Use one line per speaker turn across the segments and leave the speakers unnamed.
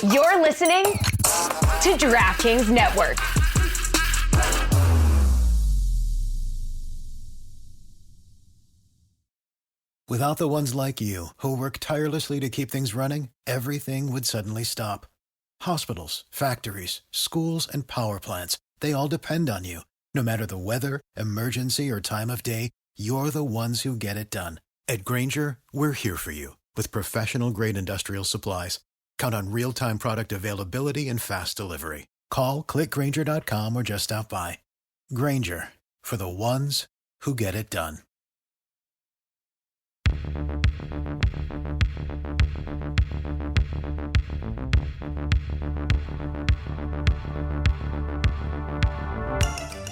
You're listening to DraftKings Network.
Without the ones like you, who work tirelessly to keep things running, everything would suddenly stop. Hospitals, factories, schools, and power plants, they all depend on you. No matter the weather, emergency, or time of day, you're the ones who get it done. At Grainger, we're here for you with professional-grade industrial supplies. Count on real-time product availability and fast delivery. Call, clickgrainger.com, or just stop by. Grainger, for the ones who get it done.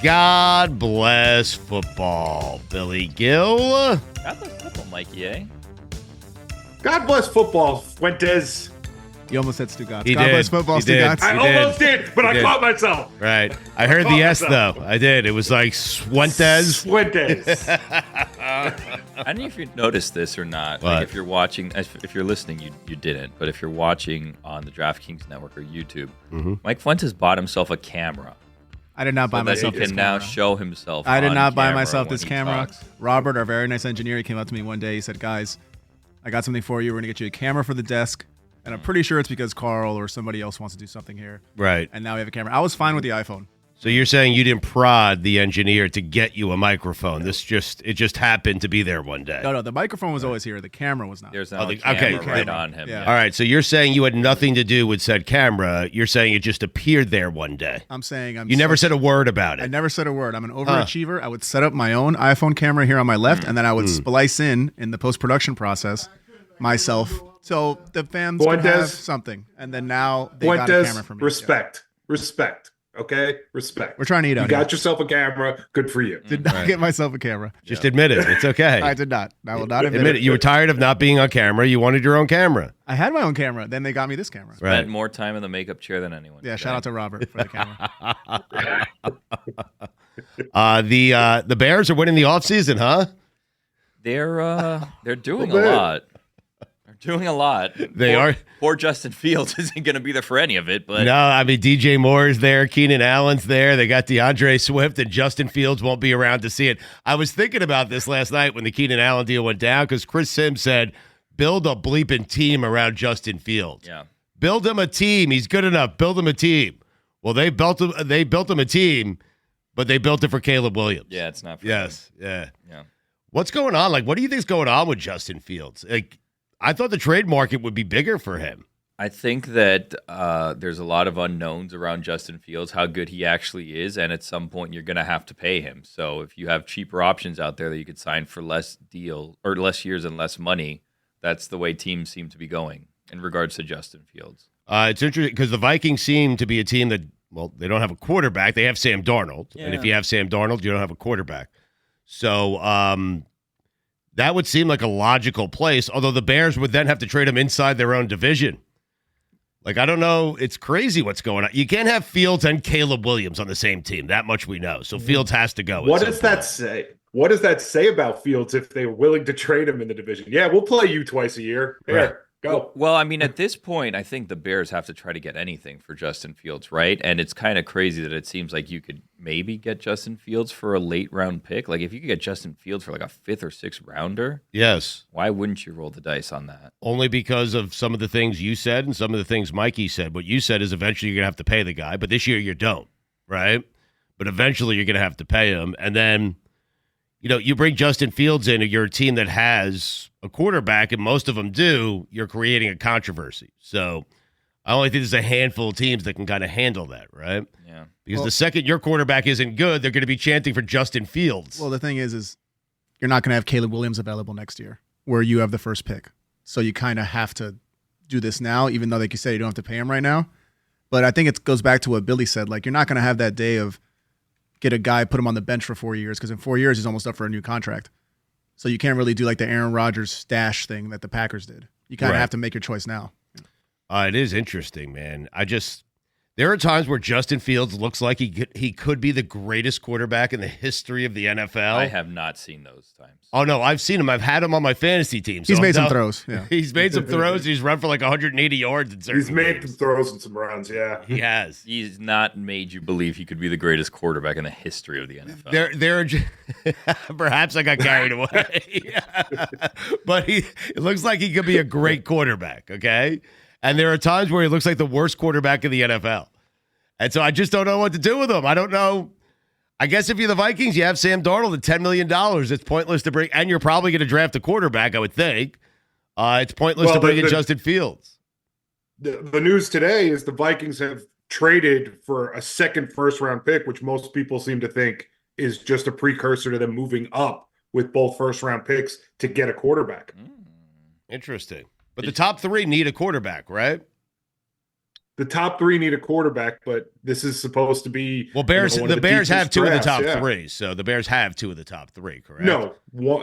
God bless football, Billy Gill.
God bless football, Mikey A.
God bless football, Fuentes.
You almost said Stugotz.
He
God
did.
bless football,
He did.
Stugotz.
I almost did, but I caught myself.
Right. I heard the S, though. I did. It was like Fuentes.
Fuentes.
I don't know if you noticed this or not.
What?
Like if you're watching, if you're listening, you didn't. But if you're watching on the DraftKings Network or YouTube, Mike Fuentes bought himself a camera.
I did not buy
So that
myself
he
this
can
camera.
now show himself.
I did
on
not buy
camera
myself
when
this
he
camera.
talks.
Robert, our very nice engineer, he came up to me one day. He said, guys, I got something for you. We're going to get you a camera for the desk. And I'm pretty sure it's because Carl or somebody else wants to do something here.
Right.
And now we have a camera. I was fine with the iPhone.
So you're saying you didn't prod the engineer to get you a microphone. It just happened to be there one day.
No, the microphone was always here. The camera was not.
There's now a
okay,
camera right
camera.
on him.
Yeah.
All right, so you're saying you had nothing to do with said camera. You're saying it just appeared there one day.
I'm saying
You never said a word about
I
it.
never said a word. I'm an overachiever. I would set up my own iPhone camera here on my left, and then I would splice in the post-production process myself. So the fans could have
Fuentes.
something. And then now they got a camera
Fuentes,
for me.
respect. Okay? Respect.
We're trying to eat
You
out
got yourself a camera. Good for you.
Did not get myself a camera.
Just admit it. It's okay.
I did not. I will not admit,
Admit it. You were tired of not being on camera. You wanted your own camera.
I had my own camera. Then they got me this camera.
Right.
Spent more time in the makeup chair than anyone.
Yeah,
today.
shout out to Robert for the camera.
The Bears are winning the offseason, huh?
They're doing
Well,
a
man.
lot. They're doing a lot.
They are.
Poor Justin Fields isn't going to be there for any of it, but
No, I mean, DJ Moore's there. Keenan Allen's there. They got DeAndre Swift, and Justin Fields won't be around to see it. I was thinking about this last night when the Keenan Allen deal went down because Chris Sims said, build a bleeping team around Justin Fields.
yeah.
Build him a team. He's good enough. Build him a team. Well, they built him a team, but they built it for Caleb Williams.
Yeah, it's not for
Yes.
him.
Yeah.
Yeah.
What's going on? Like, what do you think's going on with Justin Fields? Like, I thought the trade market would be bigger for him.
I think that there's a lot of unknowns around Justin Fields, how good he actually is, and at some point you're going to have to pay him. So if you have cheaper options out there that you could sign for less years and less money, that's the way teams seem to be going in regards to Justin Fields.
It's interesting because the Vikings seem to be a team that, well, they don't have a quarterback. They have Sam Darnold.
Yeah.
And if you have Sam Darnold, you don't have a quarterback. So that would seem like a logical place, although the Bears would then have to trade him inside their own division. Like, I don't know. It's crazy what's going on. You can't have Fields and Caleb Williams on the same team. That much we know. So Fields has to go.
What does that say? What does that say about Fields if they were willing to trade him in the division? Yeah, we'll play you twice a year. Here,
Right.
go.
Well, I mean, at this point, I think the Bears have to try to get anything for Justin Fields, right? And it's kind of crazy that it seems like you could maybe get Justin Fields for a late round pick. Like, if you could get Justin Fields for like a 5th or 6th rounder,
Yes.
why wouldn't you roll the dice on that?
Only because of some of the things you said and some of the things Mikey said. What you said is eventually you're going to have to pay the guy, but this year you don't, right? But eventually you're going to have to pay him. And then, you know, you bring Justin Fields in, and you're a team that has a quarterback, and most of them do, you're creating a controversy. So I only think there's a handful of teams that can kind of handle that, right?
Yeah.
Because the second your quarterback isn't good, they're going to be chanting for Justin Fields.
Well, the thing is you're not going to have Caleb Williams available next year where you have the first pick. So you kind of have to do this now, even though, like you said, you don't have to pay him right now. But I think it goes back to what Billy said. Like, you're not going to have that day of get a guy, put him on the bench for 4 years, because in 4 years he's almost up for a new contract. So you can't really do like the Aaron Rodgers stash thing that the Packers did. You kind of
Right.
have to make your choice now.
It is interesting, man. There are times where Justin Fields looks like he could be the greatest quarterback in the history of the NFL.
I have not seen those times.
Oh, no, I've seen him. I've had him on my fantasy team. So
He's made some throws. Yeah.
He's made some throws. He's run for like 180 yards in certain
He's made
games.
some throws and some runs, yeah.
He has.
He's not made you believe he could be the greatest quarterback in the history of the NFL.
Perhaps I got carried away. But it looks like he could be a great quarterback, okay? And there are times where he looks like the worst quarterback in the NFL. And so I just don't know what to do with him. I don't know. I guess if you're the Vikings, you have Sam Darnold at $10 million. It's pointless to bring, and you're probably going to draft a quarterback, I would think. It's pointless to bring in Justin Fields.
The news today is the Vikings have traded for a second first-round pick, which most people seem to think is just a precursor to them moving up with both first-round picks to get a quarterback.
Interesting. But the top three need a quarterback, right?
The top three need a quarterback, but this is supposed to be
the Bears have two of the top
yeah.
three, so the Bears have two of the top three, correct?
No,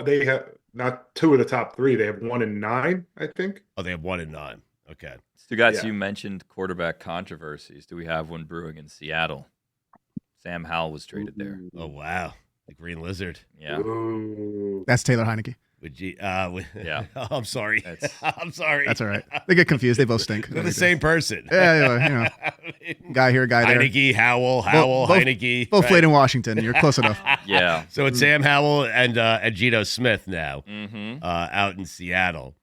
they have not two of the top three. They have 1 and 9, I think.
Oh, they have 1 and 9. Okay.
Stugotz, you mentioned quarterback controversies. Do we have one brewing in Seattle? Sam Howell was traded there.
Oh, wow. The Green Lizard.
Yeah.
Ooh.
That's Taylor Heineke.
Yeah.
I'm sorry. I'm sorry.
That's all right. They get confused. They both stink.
They're the same person.
Yeah, guy here, guy there.
Heineke, Howell,
both,
Heineke.
Both played in Washington. You're close enough.
Yeah.
So it's Sam Howell and Geno Smith now
Mm-hmm.
out in Seattle.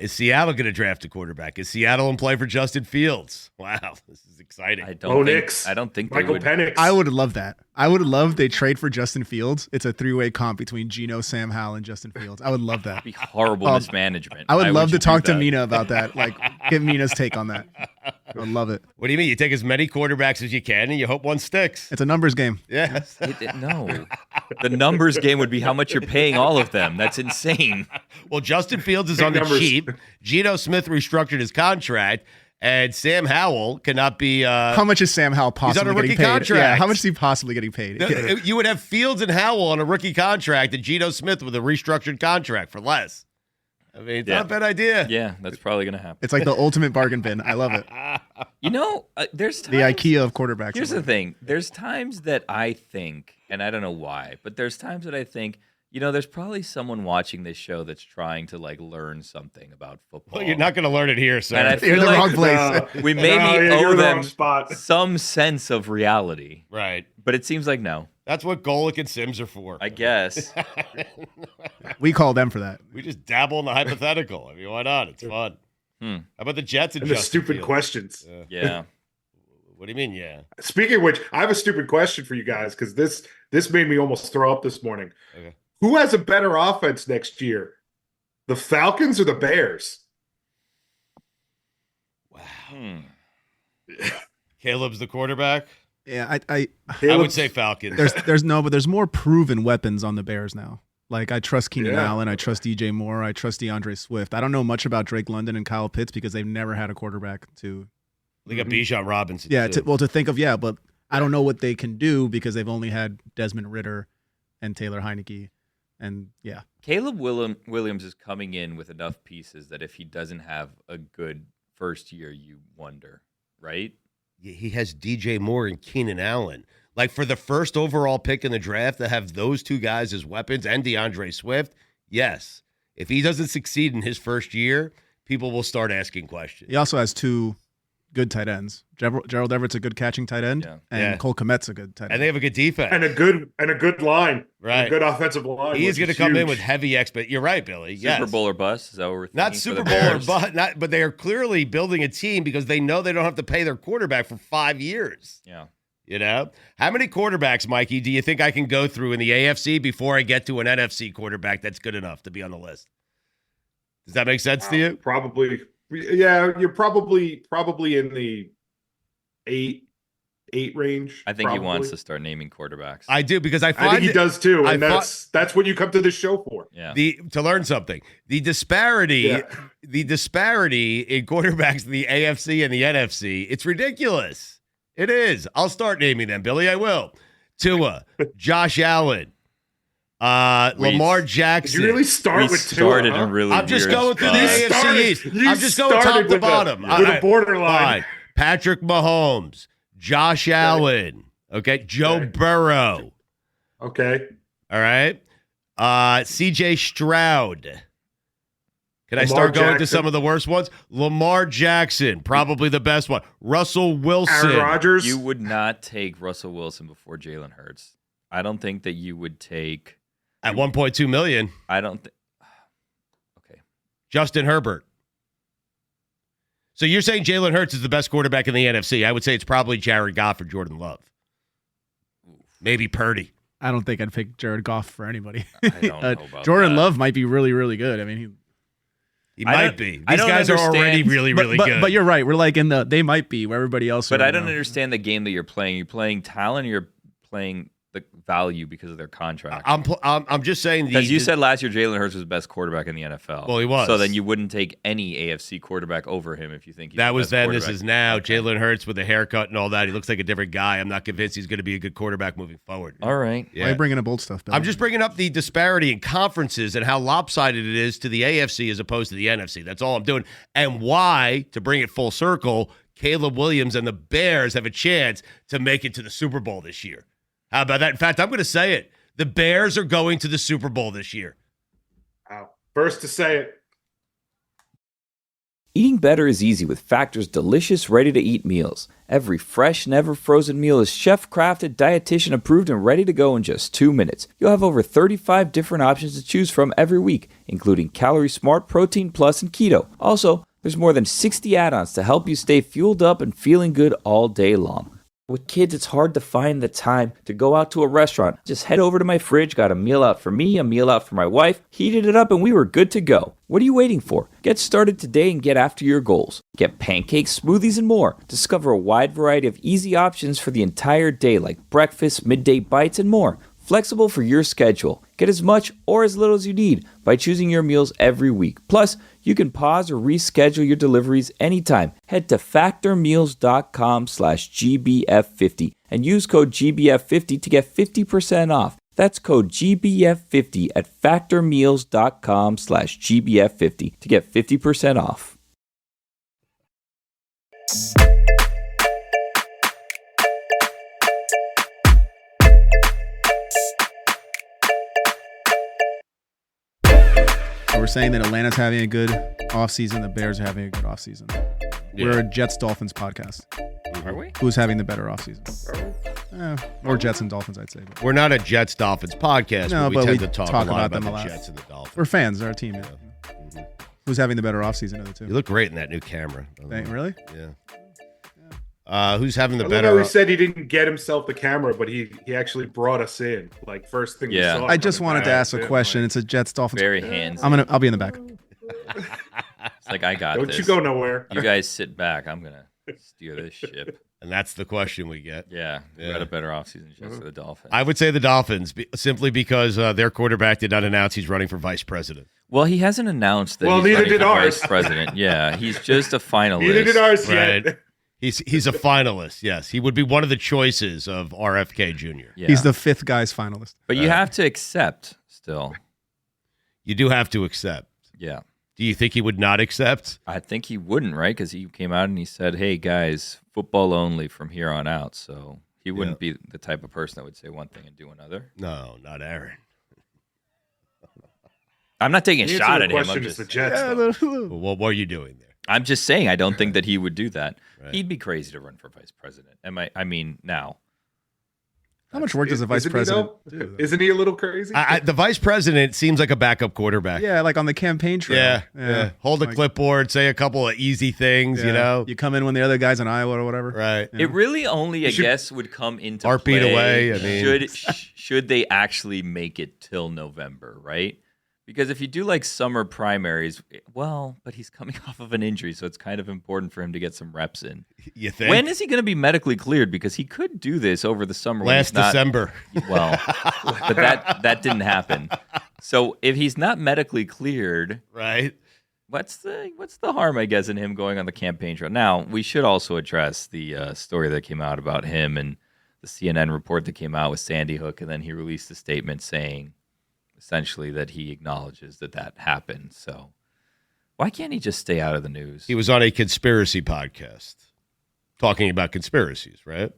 Is Seattle going to draft a quarterback? Is Seattle in play for Justin Fields? Wow, this is exciting.
I don't think
Michael
they would.
Penix.
I would love that. I would love they trade for Justin Fields. It's a 3-way comp between Geno, Sam Howell, and Justin Fields. I would love that.
That'd be horrible mismanagement.
I would
Why
love to
you
talk
do
to
that?
Mina about that. Like, get Mina's take on that. I would love it.
What do you mean? You take as many quarterbacks as you can, and you hope one sticks.
It's a numbers game.
Yes.
No. The numbers game would be how much you're paying all of them. That's insane.
Well, Justin Fields is on the
numbers.
cheap. Geno Smith restructured his contract, and Sam Howell cannot be.
How much is Sam Howell possibly
on a
getting
rookie
paid?
contract.
Yeah, how much is he possibly getting paid?
You would have Fields and Howell on a rookie contract, and Geno Smith with a restructured contract for less. I mean, it's not a bad idea.
Yeah, that's probably going to happen.
It's like the ultimate bargain bin. I love it.
There's
The
times,
IKEA of quarterbacks.
Here's the thing. There's times that I think, and I don't know why, but there's times that I think, there's probably someone watching this show that's trying to learn something about football.
Well, you're not going to learn it here, sir.
And I
You're in
feel
the
like
wrong place.
we maybe
you're
owe
in the
them
wrong spot.
some sense of reality,
Right.
but it seems like no.
That's what Golic and Sims are for.
I guess.
We call them for that.
We just dabble in the hypothetical. I mean, why not? It's fun. How about the Jets and
And the
Justin
stupid
Fields?
questions.
Yeah.
What do you mean, yeah?
Speaking of which, I have a stupid question for you guys because this made me almost throw up this morning.
Okay.
Who has a better offense next year? The Falcons or the Bears?
Wow. Caleb's the quarterback?
Yeah, I
I would say Falcons.
there's more proven weapons on the Bears now. Like, I trust Keenan
Yeah.
Allen, I trust DJ Moore, I trust DeAndre Swift. I don't know much about Drake London and Kyle Pitts because they've never had a quarterback to.
They got Bijan Robinson.
Yeah,
too.
to think of, but I don't know what they can do because they've only had Desmond Ridder and Taylor Heineke, and yeah.
Caleb Williams is coming in with enough pieces that if he doesn't have a good first year, you wonder, right?
He has DJ Moore and Keenan Allen. Like, for the first overall pick in the draft to have those two guys as weapons and DeAndre Swift, yes. If he doesn't succeed in his first year, people will start asking questions.
He also has two good tight ends. Gerald Everett's a good catching tight end, and
Yeah.
Cole Kmet's a good tight end.
And they have a good defense.
And a good line.
Right.
A good offensive line.
He is
which
going to come in
huge.
with heavy You're right, Billy. Yes.
Super Bowl or bust? Is that what we're thinking?
Not
for
Super
the
Bowl or
Bears?
but they are clearly building a team because they know they don't have to pay their quarterback for 5 years.
Yeah.
How many quarterbacks, Mikey, do you think I can go through in the AFC before I get to an NFC quarterback that's good enough to be on the list? Does that make sense to you?
Probably. Yeah, you're probably in the eight range.
I think he
probably.
wance to start naming quarterbacks.
I do, because I find
I think he does too, and
I
that's what you come to this show for.
yeah.
to learn something. The disparity
Yeah.
in quarterbacks in the AFC and the NFC, it's ridiculous. It is. I'll start naming them, Billy. I will. Tua, Josh Allen, Lamar Jackson.
Did you really start
we
with
started
two? Huh?
in really
I'm just
weird
going through the
spots.
AFC East.
You
I'm just going top
started
to
with
bottom.
with a borderline.
Fine. Patrick Mahomes, Josh Allen. Okay. Joe Burrow.
Okay.
All right. CJ Stroud. Can I
Lamar
start going to
Jackson.
some of the worst ones? Lamar Jackson, probably the best one. Russell Wilson.
Aaron Rodgers.
You would not take Russell Wilson before Jalen Hurts. I don't think that you would take
At 1.2 million.
I don't think. Okay.
Justin Herbert. So you're saying Jalen Hurts is the best quarterback in the NFC. I would say it's probably Jared Goff or Jordan Love. Maybe Purdy.
I don't think I'd pick Jared Goff for anybody.
I don't know about
Jordan
that.
Love might be really, really good. I mean,
He
I
might
don't-
be.
I
These
don't
guys are already
understand-
really, really
but,
good.
But you're right. We're like in the they might be where everybody else.
But
are
I
right
don't
now.
understand the game that you're playing. You're playing talent, or you're playing the value because of their contract.
I'm just saying
Because you said last year Jalen Hurts was the best quarterback in the NFL.
Well, he was.
So then you wouldn't take any AFC quarterback over him if you think he's
that
the
was
best
then. This
quarterback.
is now.
Okay.
Jalen Hurts with a haircut and all that. He looks like a different guy. I'm not convinced he's going to be a good quarterback moving forward.
All right.
Why are you bringing up old stuff, Bill?
I'm just bringing up the disparity in conferences and how lopsided it is to the AFC as opposed to the NFC. That's all I'm doing. And why, to bring it full circle, Caleb Williams and the Bears have a chance to make it to the Super Bowl this year. How about that? In fact, I'm going to say it. The Bears are going to the Super Bowl this year.
Wow. First to say it.
Eating better is easy with Factor's delicious, ready-to-eat meals. Every fresh, never-frozen meal is chef-crafted, dietitian-approved, and ready to go in just 2 minutes. You'll have over 35 different options to choose from every week, including Calorie Smart, Protein Plus, and Keto. Also, there's more than 60 add-ons to help you stay fueled up and feeling good all day long. With kids, it's hard to find the time to go out to a restaurant. Just head over to my fridge, got a meal out for me, a meal out for my wife, heated it up, and we were good to go. What are you waiting for? Get started today and get after your goals. Get pancakes, smoothies, and more. Discover a wide variety of easy options for the entire day, like breakfast, midday bites, and more. Flexible for your schedule. Get as much or as little as you need by choosing your meals every week. Plus, you can pause or reschedule your deliveries anytime. Head to factormeals.com/GBF50 and use code GBF50 to get 50% off. That's code GBF50 at factormeals.com/GBF50 to get 50% off.
So we're saying that Atlanta's having a good offseason. The Bears are having a good offseason. We're a Jets-Dolphins podcast.
Are we?
Who's having the better offseason? Or Jets and Dolphins, I'd say. But
We're not a Jets Dolphins podcast,
No,
but
but
we tend
we
to talk
talk
a lot
about them
the
a lot.
Jets and the Dolphins.
we're fans. They're our team. Yeah. Who's having the better offseason of the two?
You look great in that new camera.
Really?
Yeah. Who's having the
I
better?
love how he said he didn't get himself the camera, but he actually brought us in. Like first thing
Yeah.
we saw.
I just
coming
wanted to
back,
ask a
yeah,
question.
like,
It's a Jets-Dolphins.
Very hands.
I'll be in the back.
It's like, I got
Don't
this.
you go nowhere.
You guys sit back. I'm going to steer this ship.
And that's the question we get.
Yeah. We
Yeah.
had a better offseason just for the Dolphins.
I would say the Dolphins, simply because their quarterback did not announce he's running for vice president.
Well, he hasn't announced that
Well,
he's
neither
running
did
for
ours.
vice president. Yeah, he's just a finalist.
Neither did ours
Right.
yet.
He's a finalist. Yes, he would be one of the choices of RFK Jr.
Yeah.
He's the fifth guy's finalist.
But you have to accept still.
You do have to accept.
Yeah.
Do you think he would not accept?
I think he wouldn't, right? Because he came out and he said, hey, guys, football only from here on out. So he wouldn't be the type of person that would say one thing and do another.
No, not Aaron.
I'm not taking a
The answer
shot
to
at
the
him.
question
I'm
is the
just,
Jets. though.
Well, what were you doing there?
I'm just saying I don't think that he would do that.
Right.
He'd be crazy to run for vice president. I mean, now.
How much work does a vice
Isn't he,
president
though?
do?
Isn't he a little crazy?
The vice president seems like a backup quarterback.
Yeah, like on the campaign trail.
Yeah. Hold a
Like,
clipboard, say a couple of easy things,
yeah.
you know?
You come in when the other guy's in Iowa or whatever.
Right.
Yeah.
It really only, I
should-
guess, would come into
Heartbeat
play
away, I mean.
should they actually make it till November, right? Because if you do like summer primaries, well, but he's coming off of an injury, so it's kind of important for him to get some reps in.
You think?
When is he going to be medically cleared? Because he could do this over the summer. when
Last
he's not-
December.
Well, but that didn't happen. So if he's not medically cleared,
Right.
what's the harm, I guess, in him going on the campaign trail? Now, we should also address the story that came out about him and the CNN report that came out with Sandy Hook, and then he released a statement saying, essentially, that he acknowledges that happened. So why can't he just stay out of the news?
He was on a conspiracy podcast. talking about conspiracies, right?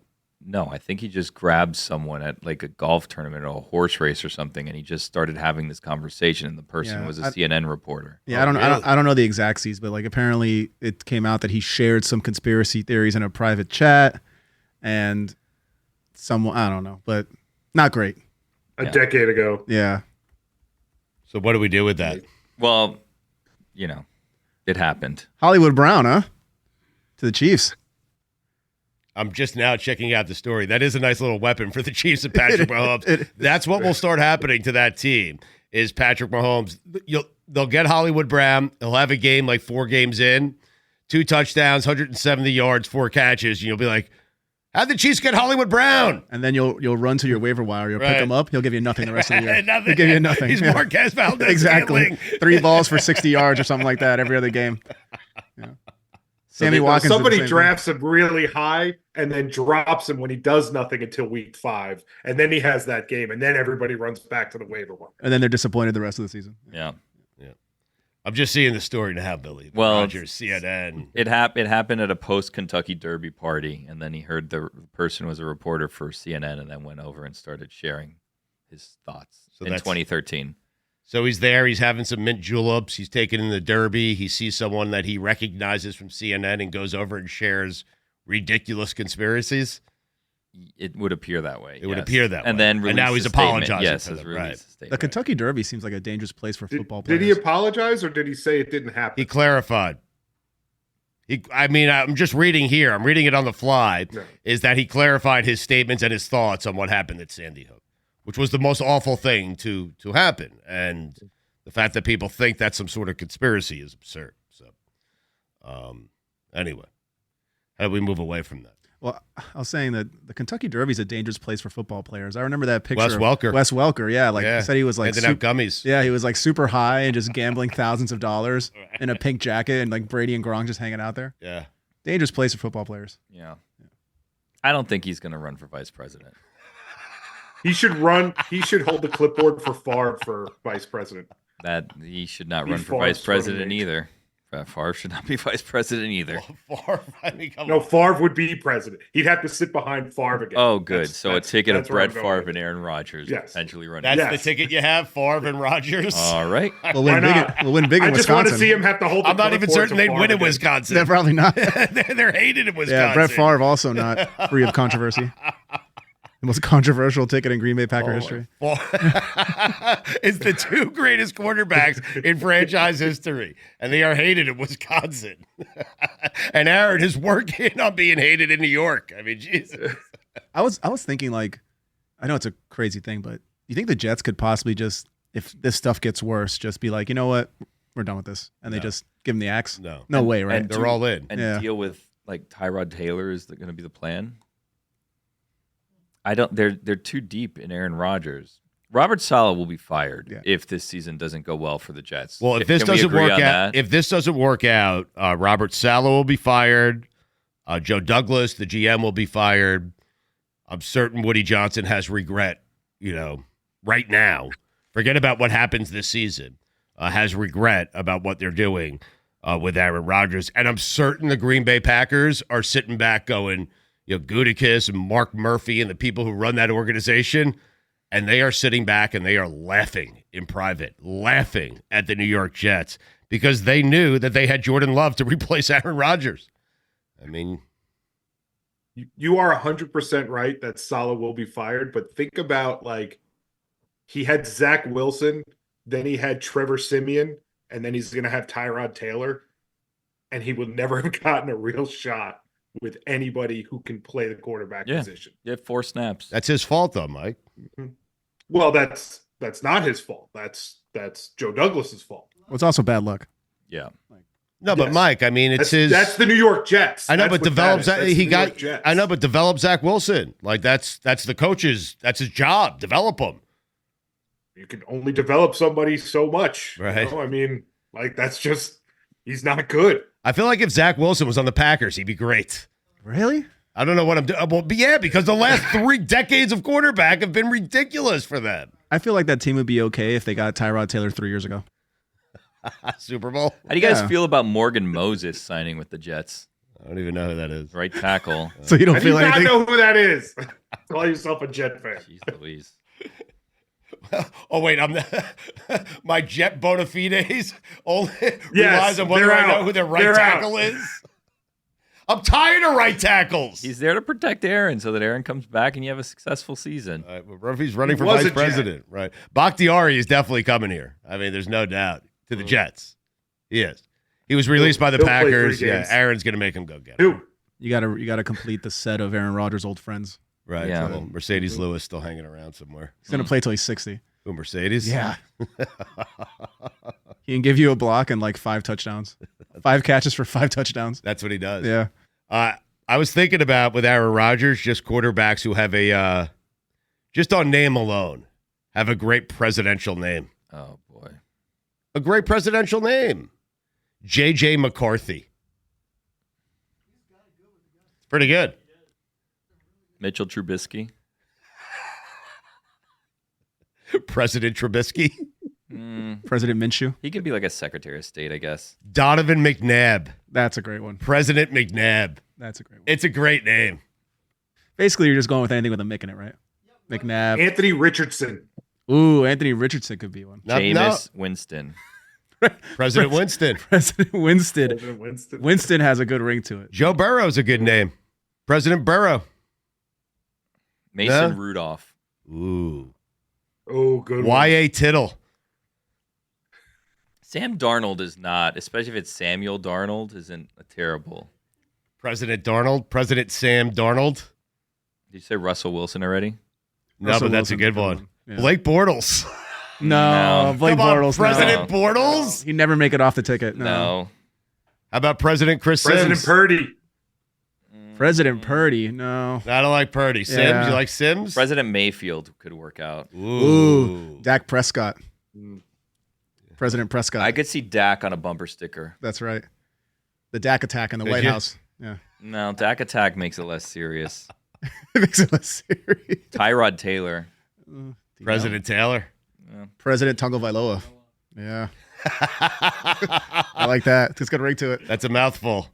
No, I think he just grabbed someone at like a golf tournament or a horse race or something, and he just started having this conversation. And the person was a CNN reporter.
Yeah, I don't know the exactsies, but like apparently it came out that he shared some conspiracy theories in a private chat, and someone I don't know, but not great.
A decade ago.
Yeah.
So what do we do with that?
Well, it happened.
Hollywood Brown, huh? To the Chiefs.
I'm just now checking out the story. That is a nice little weapon for the Chiefs and Patrick Mahomes. That's what will start happening to that team is Patrick Mahomes. They'll get Hollywood Brown. He'll have a game like 4 games in, 2 touchdowns, 170 yards, 4 catches. And you'll be like, how'd the Chiefs get Hollywood Brown?
And then you'll run to your waiver wire. You'll pick him up. He'll give you nothing the rest of the year.
Nothing.
He'll give you nothing.
He's Marquez Valdez.
Exactly. 3 balls for 60 yards or something like that every other game. Yeah. Sammy Watkins.
Somebody drafts him really high and then drops him when he does nothing until week 5. And then he has that game. And then everybody runs back to the waiver wire.
And then they're disappointed the rest of the season.
Yeah.
I'm just seeing the story now, Billy. Rogers, CNN.
It happened at a post-Kentucky Derby party, and then he heard the person was a reporter for CNN and then went over and started sharing his thoughts in 2013.
So he's there. He's having some mint juleps. He's taken in the Derby. He sees someone that he recognizes from CNN and goes over and shares ridiculous conspiracies.
It would appear that way.
It would appear that way.
And then
now he's apologizing.
Yes,
for them, right.
The Kentucky Derby seems like a dangerous place for football players.
Did he apologize or did he say it didn't happen?
He clarified. I'm just reading here. I'm reading it on the fly.
No.
Is that he clarified his statements and his thoughts on what happened at Sandy Hook, which was the most awful thing to happen. And the fact that people think that's some sort of conspiracy is absurd. So, anyway, how do we move away from that?
Well, I was saying that the Kentucky Derby is a dangerous place for football players. I remember that picture
Wes
of
Welker.
Wes Welker, he said he was like
didn't have gummies.
Yeah, he was like super high and just gambling thousands of dollars in a pink jacket, and like Brady and Gronk just hanging out there.
Yeah,
dangerous place for football players.
Yeah. I don't think he's going to run for vice president.
He should run. He should hold the clipboard for Favre for vice president.
That he should not run for vice president either. Favre should not be vice president either.
Favre would be president. He'd have to sit behind Favre again.
Oh, good. So a ticket of Brett Favre and Aaron Rodgers potentially running.
That's the ticket you have, Favre and Rodgers.
All right.
We'll win big in Wisconsin. I just
want to see him have to hold the
I'm not even certain they'd win in Wisconsin.
They're probably not.
They're hated in Wisconsin.
Yeah, Brett Favre also not free of controversy. The most controversial ticket in Green Bay Packer history.
It's the 2 greatest quarterbacks in franchise history, and they are hated in Wisconsin. And Aaron is working on being hated in New York. I mean, Jesus.
I was thinking, like, I know it's a crazy thing, but you think the Jets could possibly just, if this stuff gets worse, just be like, you know what, we're done with this, and they just give them the axe? No way, right?
And they're all in,
and deal with like Tyrod Taylor. Is that going to be the plan? I don't. They're too deep in Aaron Rodgers. Robert Saleh will be fired if this season doesn't go well for the Jets.
Well, if this doesn't work out, Robert Saleh will be fired. Joe Douglas, the GM, will be fired. I'm certain Woody Johnson has regret. Right now, forget about what happens this season. Has regret about what they're doing with Aaron Rodgers, and I'm certain the Green Bay Packers are sitting back going, Gutekunst and Mark Murphy and the people who run that organization, and they are sitting back and they are laughing in private, laughing at the New York Jets because they knew that they had Jordan Love to replace Aaron Rodgers. I mean,
you are 100% right that Saleh will be fired, but think about, like, he had Zach Wilson, then he had Trevor Siemian, and then he's going to have Tyrod Taylor, and he would never have gotten a real shot with anybody who can play the quarterback position.
Yeah, 4 snaps.
That's his fault, though, Mike.
Mm-hmm. Well, that's not his fault. That's Joe Douglas's fault.
Well, it's also bad luck.
Yeah.
But Mike, I mean,
that's the New York Jets.
I know, but develop Zach Wilson. Like that's the coach's. That's his job. Develop him.
You can only develop somebody so much,
right?
I mean, like that's just he's not good.
I feel like if Zach Wilson was on the Packers, he'd be great.
Really?
I don't know what I'm doing. Well, yeah, because the last 3 decades of quarterback have been ridiculous for them.
I feel like that team would be okay if they got Tyrod Taylor 3 years ago.
Super Bowl.
How do you guys feel about Morgan Moses signing with the Jets?
I don't even know who that is.
Right tackle.
So you don't
I do
feel
not
anything?
know who that is. Call yourself a Jet fan.
Jeez Louise.
Oh wait, I'm my Jet bona fides only
Yes,
relies on whether
they're
I know
out.
who their right
They're
tackle
out.
is. I'm tired of right tackles.
He's there to protect Aaron so that Aaron comes back and you have a successful season.
All right, well, Ruffy's running
He
for
was
vice
a Jet.
president, right? Bakhtiari is definitely coming here. I mean, there's no doubt to the Jets. He is. He was released by the
He'll play 3
Packers. Yeah,
games.
Aaron's gonna make him go get him.
Who?
You gotta complete the set of Aaron Rodgers' old friends.
Right.
Yeah.
Well, Mercedes Lewis still hanging around somewhere.
He's gonna play till he's 60.
Who, Mercedes?
Yeah. He can give you a block and like 5 touchdowns. 5 catches for 5 touchdowns.
That's what he does.
Yeah.
I was thinking about with Aaron Rodgers, just quarterbacks who have a just on name alone have a great presidential name.
Oh, boy.
A great presidential name. J.J. McCarthy. Pretty good.
Mitchell Trubisky.
President Trubisky.
President Minshew.
He could be like a Secretary of State, I guess.
Donovan McNabb.
That's a great one.
President McNabb.
That's a great one.
It's a great name.
Basically, you're just going with anything with a Mick in it, right? McNabb.
Anthony Richardson.
Ooh, Anthony Richardson could be one.
Jameis Winston.
President Winston.
President Winston.
President Winston.
Winston has a good ring to it.
Joe Burrow's a good name. President Burrow.
Mason
No?
Rudolph.
Ooh.
Oh, good one.
Y.A. Tittle.
Sam Darnold is not, especially if it's Samuel Darnold, isn't a terrible.
President Darnold. President Sam Darnold.
Did you say Russell Wilson already?
No,
Russell
but that's a
Wilson's
good one.
Yeah.
Blake Bortles.
No,
No.
Blake
Come on,
Bortles.
President
no.
Bortles.
He never make it off the ticket.
No.
How about President Chris
President
Sims?
Purdy.
President Purdy. No.
I don't like Purdy. Sims?
Yeah.
You like Sims?
President Mayfield could work out.
Ooh. Dak Prescott. President Prescott.
I could see Dak on a bumper sticker.
That's right. The Dak attack in the
Could
White
you?
House. Yeah.
No, Dak attack makes it less serious.
It makes it less serious.
Tyrod Taylor.
President Taylor.
President Tagovailoa. Yeah. I like that. It's got a ring to it.
That's a mouthful.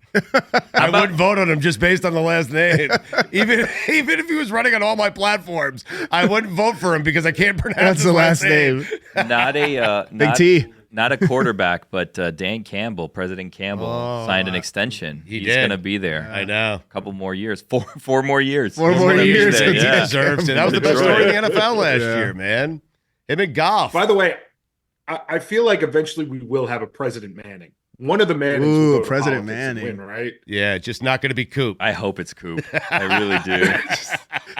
I wouldn't vote on him just based on the last name. Even if he was running on all my platforms, I wouldn't vote for him because I can't pronounce
That's
his
the last name.
Not a
Big T.
Not a quarterback, but Dan Campbell, President Campbell, signed an extension.
He
He's
did.
going to be there.
I know.
A couple more years. Four more years.
4
He's
more
gonna be
years.
there,
He
yeah.
deserves it. That was the best
Detroit.
story in the NFL last
Yeah.
year, man. Him and Goff.
By the way, I feel like eventually we will have a President Manning. One of the Mannings
Ooh,
will go to
President
politics and
Manning.
win, right?
Yeah, just not going to be Coop.
I hope it's Coop. I really do.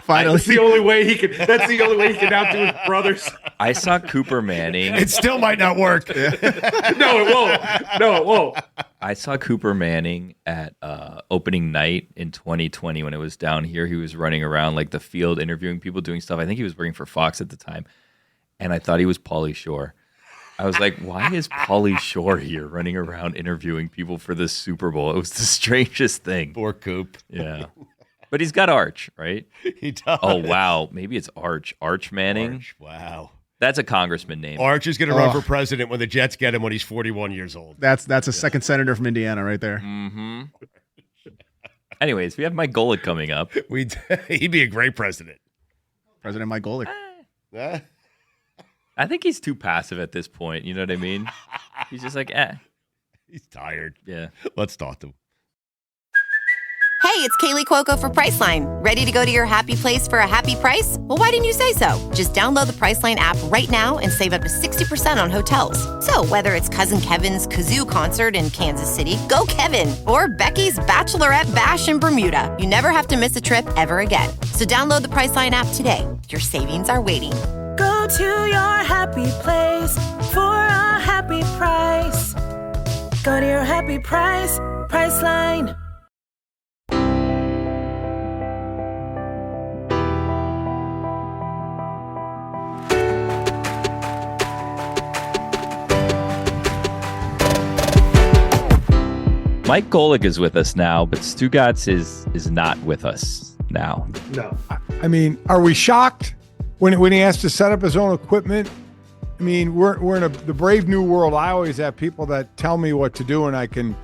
Finally.
That's the only way he can. That's the only way he can outdo his brothers.
I saw Cooper Manning.
It still might not work.
No, it won't. No, it won't.
I saw Cooper Manning at opening night in 2020 when it was down here. He was running around like the field interviewing people, doing stuff. I think he was working for Fox at the time. And I thought he was Pauly Shore. I was like, why is Pauly Shore here running around interviewing people for the Super Bowl? It was the strangest thing.
Poor Coop.
Yeah. But he's got Arch, right?
He does.
Oh, wow. Maybe it's Arch. Arch Manning.
Arch. Wow.
That's a congressman name.
Arch is going to run for president when the Jets get him when he's 41 years old.
That's a second senator from Indiana right there.
Mm-hmm. Anyways, we have Mike Golic coming up.
He'd be a great president.
President Mike Golic.
Huh?
I think he's too passive at this point. You know what I mean? He's just like,
He's tired.
yeah.
Let's talk to him.
Hey, it's Kaylee Cuoco for Priceline. Ready to go to your happy place for a happy price? Well, why didn't you say so? Just download the Priceline app right now and save up to 60% on hotels. So whether it's Cousin Kevin's Kazoo Concert in Kansas City, go Kevin, or Becky's Bachelorette Bash in Bermuda, you never have to miss a trip ever again. So download the Priceline app today. Your savings are waiting.
Go to your happy place for a happy price. Go to your happy price, Priceline.
Mike Golic is with us now, but Stugotz is not with us now.
No.
I mean, are we shocked when he has to set up his own equipment? I mean, we're in the brave new world. I always have people that tell me what to do, and I can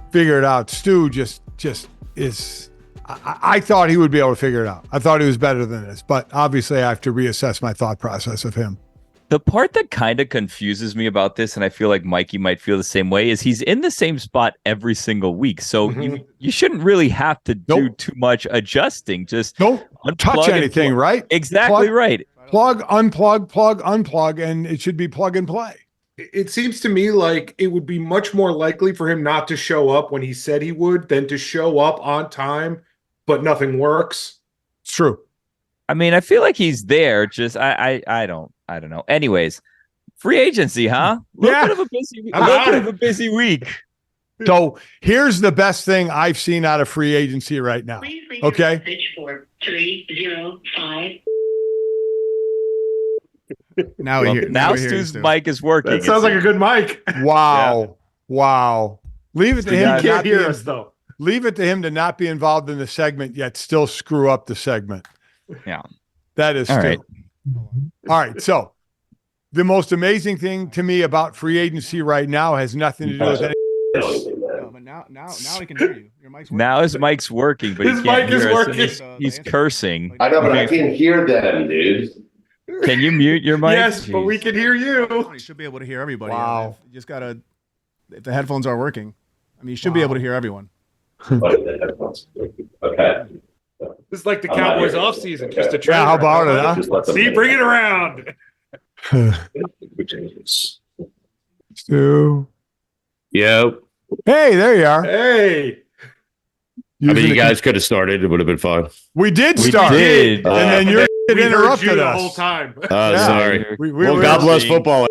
figure it out. Stu just just is. I thought he would be able to figure it out. I thought he was better than this, but obviously I have to reassess my thought process of him.
The part that kind of confuses me about this, and I feel like Mikey might feel the same way, is he's in the same spot every single week. So you shouldn't really have to do too much adjusting. Just
don't touch anything, right?
Exactly right.
Plug, unplug, and it should be plug and play.
It seems to me like it would be much more likely for him not to show up when he said he would than to show up on time, but nothing works.
It's true.
I mean, I feel like he's there. Just I don't know. Anyways, free agency, huh? A little bit of a busy week.
So here's the best thing I've seen out of free agency right now. Okay.
Message for 305.
Now we hear.
Now Stu's mic is working.
That sounds like a good mic.
Wow. Leave it to him.
He can't hear us though.
Leave it to him to not be involved in the segment yet still screw up the segment.
Yeah.
That is
all
Stu.
right.
All right. So the most amazing thing to me about free agency right now has nothing to do with anything.
No, but now he can hear you. Your mic's working.
Now his mic's working, but
his
he can't
mic is
hear us.
working.
He's cursing.
I know, but I can't hear them, dude.
Can you mute your mic?
Yes, but we can hear you.
You should be able to hear everybody.
Wow.
You just gotta. If the headphones are working, I mean, you should be able to hear everyone.
Okay.
This is like the Cowboys off season, just a trailer.
Yeah, how about it, huh?
See, bring it around.
Stu.
Yep.
Hey, there you are.
Hey.
I mean, you guys could have started. It would have been fine.
We did start.
did.
And then you
We heard
interrupted
you the
us.
whole time.
Sorry.
We
Well,
were-
God bless football.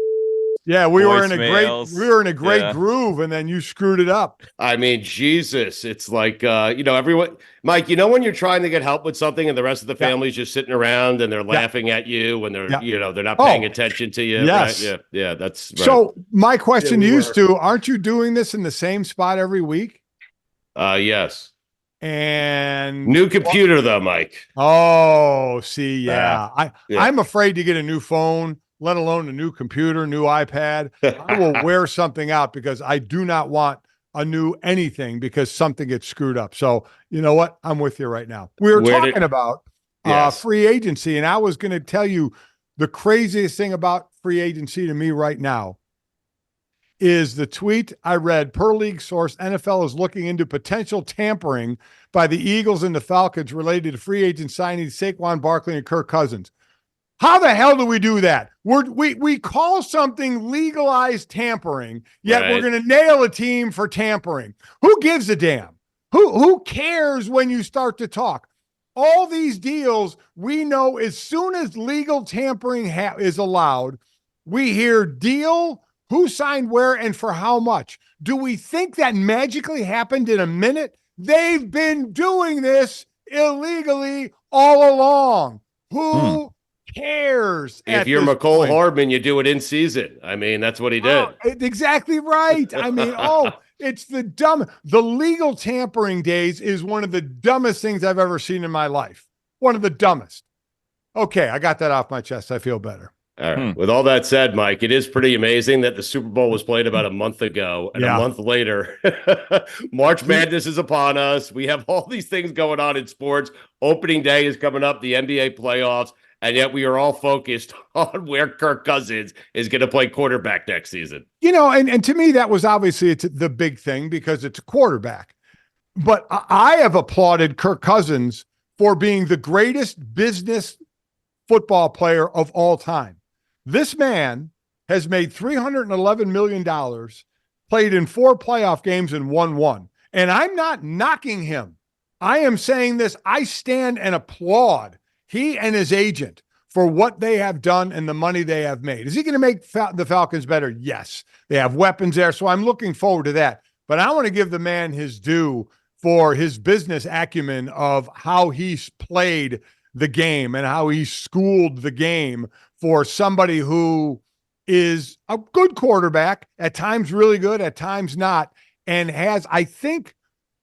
Yeah, we were in a
Voicemails.
great groove, and then you screwed it up.
I mean, Jesus, it's like, everyone, Mike, when you're trying to get help with something and the rest of the family's just sitting around and they're laughing at you and they're, they're not paying attention to you.
Yes.
Right? Yeah. That's right.
So my question to you, Stu, aren't you doing this in the same spot every week?
Yes.
And
New computer though, Mike.
Oh, see, I'm afraid to get a new phone, let alone a new computer, new iPad. I will wear something out because I do not want a new anything because something gets screwed up. So you know what? I'm with you right now. We were talking about free agency, and I was going to tell you the craziest thing about free agency to me right now is the tweet I read. Per league source, NFL is looking into potential tampering by the Eagles and the Falcons related to free agent signings Saquon Barkley and Kirk Cousins. How the hell do we do that? We call something legalized tampering, yet we're going to nail a team for tampering. Who gives a damn? Who cares when you start to talk? All these deals, we know as soon as legal tampering is allowed, we hear deal, who signed where, and for how much. Do we think that magically happened in a minute? They've been doing this illegally all along. Who cares?
If you're McCole Hardman, you do it in season. I mean, that's what he did.
Exactly right. I mean, it's the legal tampering days is one of the dumbest things I've ever seen in my life. One of the dumbest. Okay, I got that off my chest. I feel better.
All right. With all that said, Mike, it is pretty amazing that the Super Bowl was played about a month ago, and a month later, March Madness is upon us. We have all these things going on in sports. Opening day is coming up, the NBA playoffs, and yet we are all focused on where Kirk Cousins is going to play quarterback next season.
And to me, that was obviously the big thing because it's a quarterback. But I have applauded Kirk Cousins for being the greatest business football player of all time. This man has made $311 million, played in 4 playoff games and won 1. And I'm not knocking him. I am saying this. I stand and applaud he and his agent for what they have done and the money they have made. Is he going to make the Falcons better? Yes. They have weapons there, so I'm looking forward to that. But I want to give the man his due for his business acumen of how he's played the game and how he schooled the game for somebody who is a good quarterback, at times really good, at times not, and has, I think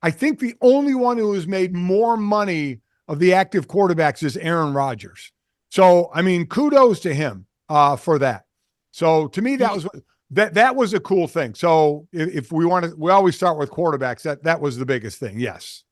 the only one who has made more money of the active quarterbacks is Aaron Rodgers. So, I mean, kudos to him for that. So to me, that was that was a cool thing. So if we want to, we always start with quarterbacks. That was the biggest thing. Yes.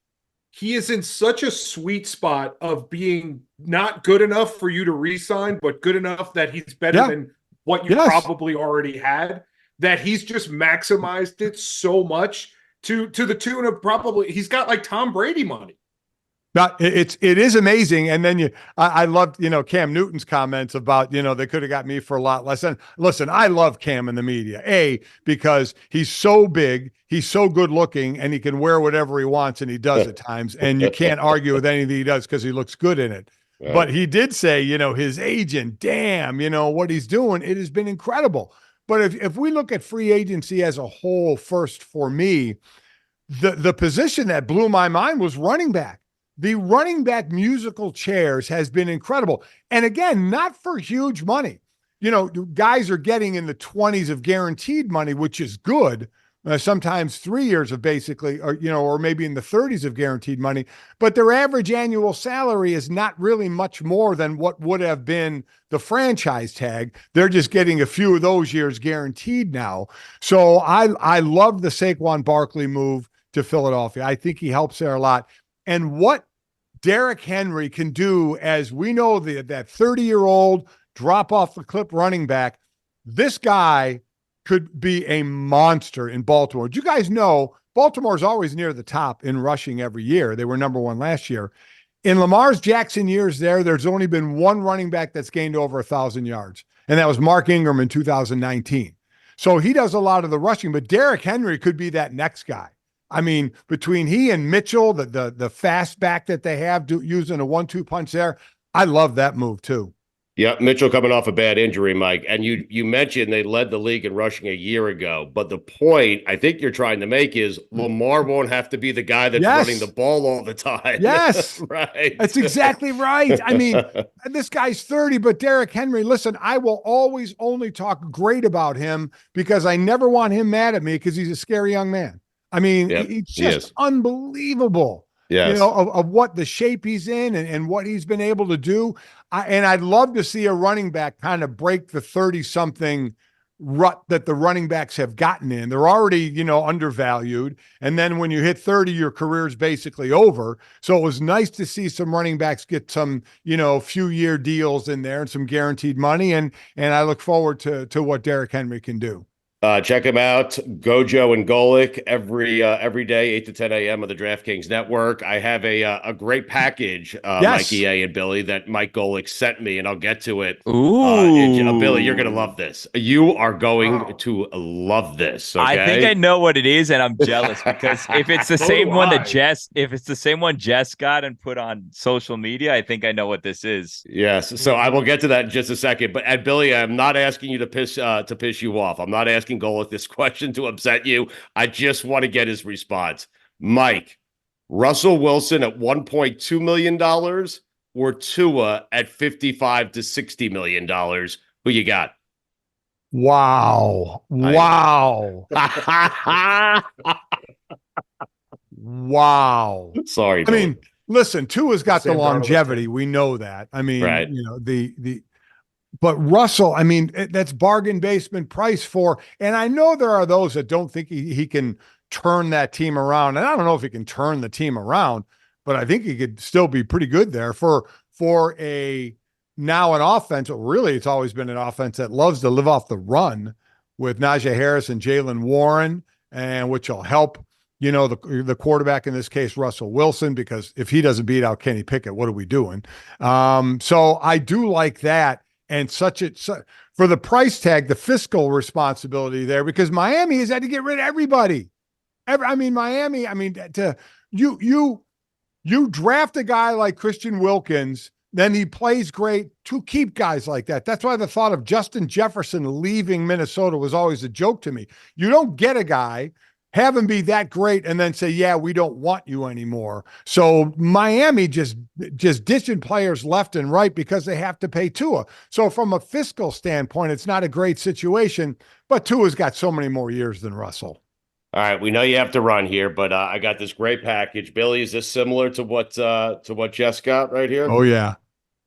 He is in such a sweet spot of being not good enough for you to re-sign, but good enough that he's better than what you probably already had, that he's just maximized it so much to the tune of probably he's got like Tom Brady money.
Now, it is amazing. And then I loved, Cam Newton's comments about, they could have got me for a lot less. And listen, I love Cam in the media, because he's so big, he's so good looking, and he can wear whatever he wants, and he does at times. And you can't argue with anything he does because he looks good in it. Right. But he did say, his agent, damn, what he's doing, it has been incredible. But if we look at free agency as a whole, first for me, the position that blew my mind was running back. The running back musical chairs has been incredible. And again, not for huge money. Guys are getting in the 20s of guaranteed money, which is good. Sometimes 3 years of basically, or maybe in the 30s of guaranteed money, but their average annual salary is not really much more than what would have been the franchise tag. They're just getting a few of those years guaranteed now. So I love the Saquon Barkley move to Philadelphia. I think he helps there a lot. And what Derrick Henry can do, as we know, that 30-year-old drop off the clip running back, this guy could be a monster in Baltimore. Do you guys know Baltimore's always near the top in rushing every year? They were number one last year. In Lamar's Jackson years there's only been one running back that's gained over 1,000 yards, and that was Mark Ingram in 2019. So he does a lot of the rushing, but Derrick Henry could be that next guy. I mean, between he and Mitchell, the fast back that they have using a 1-2 punch there, I love that move too.
Yeah, Mitchell coming off a bad injury, Mike. And you mentioned they led the league in rushing a year ago. But the point I think you're trying to make is Lamar won't have to be the guy that's running the ball all the time.
Yes.
Right.
That's exactly right. I mean, this guy's 30, but Derrick Henry, listen, I will always only talk great about him because I never want him mad at me because he's a scary young man. I mean, it's just unbelievable, of what the shape he's in and what he's been able to do. And I'd love to see a running back kind of break the 30-something rut that the running backs have gotten in. They're already, undervalued. And then when you hit 30, your career's basically over. So it was nice to see some running backs get some, few-year deals in there and some guaranteed money. And I look forward to what Derrick Henry can do.
Check him out, Gojo and Golic, every day, 8 to 10 a.m. on the DraftKings Network. I have a great package, Mikey A and Billy, that Mike Golic sent me, and I'll get to it.
Ooh.
Billy, you're going to love this. You are going to love this. Okay?
I think I know what it is, and I'm jealous because if it's the same one that Jess got and put on social media, I think I know what this is.
Yes. So I will get to that in just a second. But Billy, I'm not asking you to piss you off. I'm not asking Golic this question to upset you. I just want to get his response. Mike, Russell Wilson at $1.2 million or Tua at $55 to $60 million? Who you got?
Wow. Wow. Wow.
Sorry.
I mean, listen, Tua's got the longevity. We know that. I mean,
right.
But Russell, I mean, that's bargain basement price for, and I know there are those that don't think he can turn that team around. And I don't know if he can turn the team around, but I think he could still be pretty good there for an offense. Really, it's always been an offense that loves to live off the run with Najee Harris and Jalen Warren, and which will help, the quarterback, in this case, Russell Wilson, because if he doesn't beat out Kenny Pickett, what are we doing? So I do like that. And for the price tag, the fiscal responsibility there, because Miami has had to get rid of everybody. Miami, you draft a guy like Christian Wilkins, then he plays great to keep guys like that. That's why the thought of Justin Jefferson leaving Minnesota was always a joke to me. You don't get a guy, have him be that great, and then say, yeah, we don't want you anymore. So Miami just ditching players left and right because they have to pay Tua. So from a fiscal standpoint, it's not a great situation, but Tua's got so many more years than Russell.
All right, we know you have to run here, but I got this great package. Billy, is this similar to what Jess got right here?
Oh, yeah.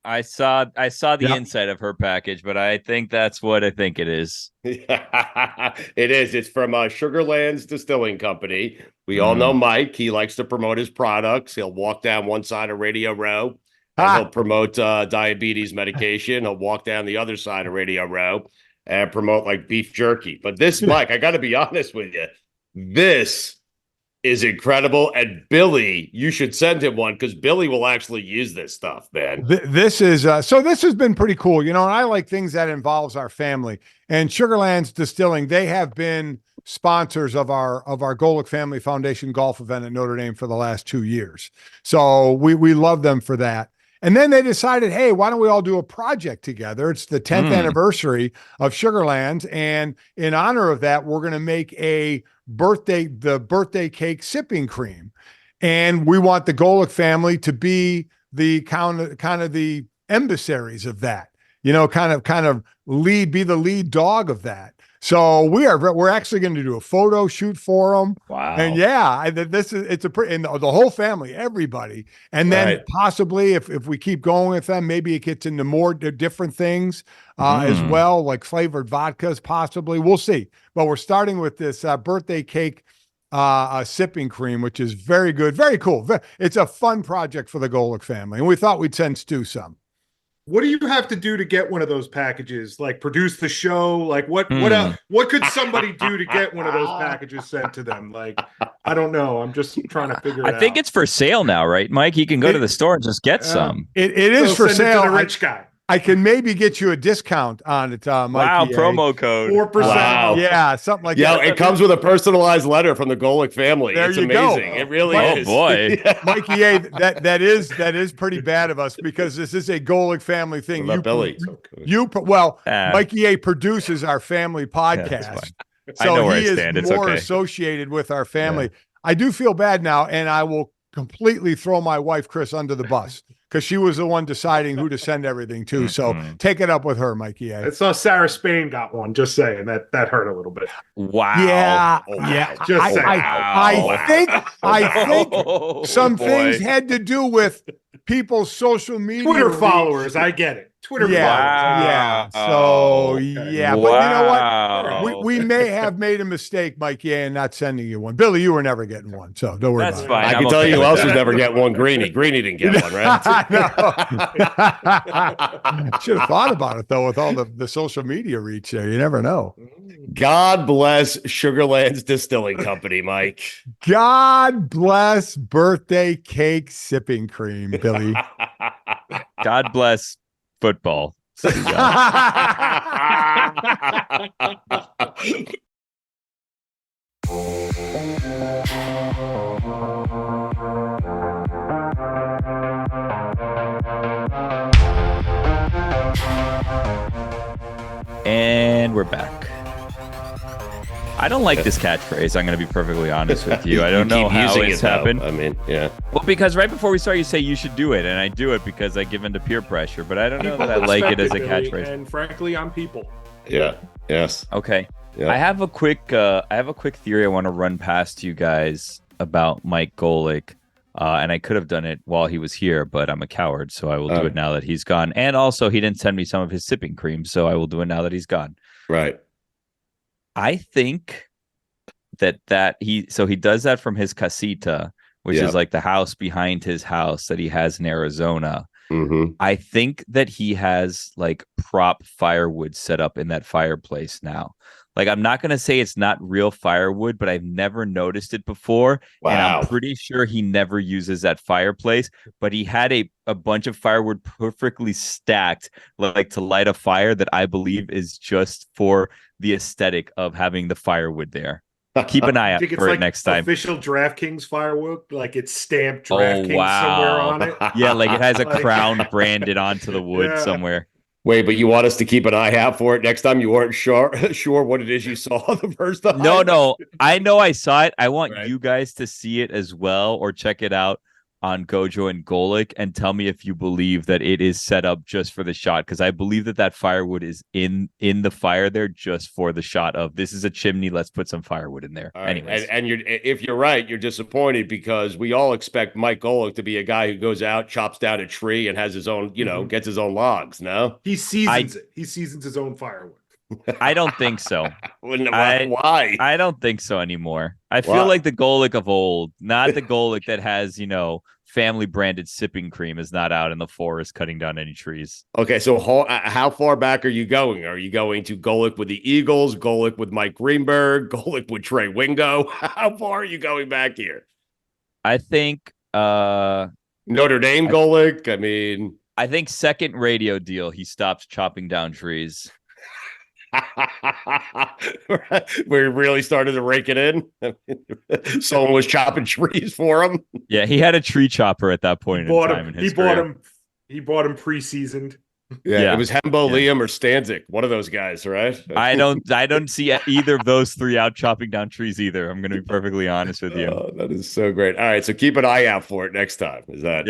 I saw the
Yep.
inside of her package, but I think that's what I think it is.
It is. It's from Sugarlands Distilling Company. We all know Mike. He likes to promote his products. He'll walk down one side of Radio Row and he'll promote diabetes medication. He'll walk down the other side of Radio Row and promote like beef jerky. But this, Mike, I got to be honest with you. This is incredible. And Billy, you should send him one because Billy will actually use this stuff, man.
This is so this has been pretty cool. And I like things that involves our family. And Sugarlands Distilling, they have been sponsors of our Golic Family Foundation golf event at Notre Dame for the last 2 years. So we love them for that. And then they decided, hey, why don't we all do a project together? It's the 10th anniversary of Sugarlands. And in honor of that, we're going to make the birthday cake sipping cream. And we want the Golic family to be the kind of the emissaries of that, kind of be the lead dog of that. So we're actually going to do a photo shoot for them.
Wow.
And the whole family, everybody. And then possibly if we keep going with them, maybe it gets into more different things as well, like flavored vodkas, possibly. We'll see. But we're starting with this birthday cake sipping cream, which is very good, very cool. It's a fun project for the Golic family. And we thought we'd send Stu some.
What do you have to do to get one of those packages? Like produce the show? Like what else? What could somebody do to get one of those packages sent to them? Like, I don't know. I'm just trying to figure it out.
I think it's for sale now, right, Mike? You can go to the store and just get some.
It is for sale.
To the rich guy.
I can maybe get you a discount on it, Mikey.
Wow, promo code.
4%.
Wow.
Yeah, something like that.
Yeah, it comes with a personalized letter from the Golic family. It's amazing. It really is.
Oh boy.
Mikey A, that is pretty bad of us because this is a Golic family thing.
Billy.
Mikey A produces our family podcast. So he is more associated with our family. Yeah. I do feel bad now, and I will completely throw my wife, Chris, under the bus. Because she was the one deciding who to send everything to. So take it up with her, Mikey A.
I saw Sarah Spain got one, just saying. That hurt a little bit.
Wow.
Yeah.
Just saying.
I think some things had to do with people's social media.
Twitter followers. I get it. Twitter followers.
Yeah. So, yeah. But you know what? We may have made a mistake, Mikey A, in not sending you one. Billy, you were never getting one. So don't worry about it.
I can tell you who else was never getting one. Greeny. Greeny didn't get one, right?
Should have thought about it, though, with all the social media reach there. You never know.
God bless Sugarlands Distilling Company, Mike.
God bless birthday cake sipping cream, Billy.
God bless football. And we're back. I don't like this catchphrase. I'm going to be perfectly honest with you. I don't know how it's happened.
I mean, yeah.
Well, because right before we start, you say you should do it, and I do it because I give into peer pressure. But I don't know that I like it as a catchphrase.
And frankly, I'm people.
Yeah. Yes.
Okay.
Yeah.
I have a quick theory I want to run past you guys about Mike Golic. And I could have done it while he was here, but I'm a coward, so I will do it now that he's gone. And also, he didn't send me some of his sipping cream, so I will do it now that he's gone.
Right.
I think that he does that from his casita, which is like the house behind his house that he has in Arizona.
Mm-hmm.
I think that he has like prop firewood set up in that fireplace now. Like, I'm not going to say it's not real firewood, but I've never noticed it before.
Wow.
And I'm pretty sure he never uses that fireplace, but he had a bunch of firewood perfectly stacked, like to light a fire that I believe is just for the aesthetic of having the firewood there. Keep an eye out for it next time.
Official DraftKings firewood, like it's stamped DraftKings somewhere on it.
Yeah, like it has a crown branded onto the wood somewhere.
Wait, but you want us to keep an eye out for it next time? You weren't sure what it is you saw the first time?
No. I know I saw it. I want you guys to see it as well or check it out.
on Gojo and Golic, and tell me if you believe that it is set up just for the shot, because I believe that firewood is in the fire there just for the shot of this is a chimney, let's put some firewood in there.
Right.
Anyways,
and if you're right, you're disappointed because we all expect Mike Golic to be a guy who goes out, chops down a tree, and has his own, gets his own logs. No,
he seasons it. He seasons his own firewood.
I don't think so.
Why?
I don't think so anymore. I feel like the Golic of old, not the Golic that has, family branded sipping cream, is not out in the forest cutting down any trees.
Okay, so how far back are you going? Are you going to Golic with the Eagles, Golic with Mike Greenberg, Golic with Trey Wingo? How far are you going back here?
I think
Notre Dame Golic.
I think second radio deal, he stops chopping down trees.
We really started to rake it in. Someone was chopping trees for him.
Yeah, he had a tree chopper at that point in time.
He bought him pre-seasoned.
Yeah, it was Hembo, Liam, or Stanzik. One of those guys, right?
I don't see either of those three out chopping down trees either. I'm going to be perfectly honest with you.
Oh, that is so great. All right, so keep an eye out for it next time. Is that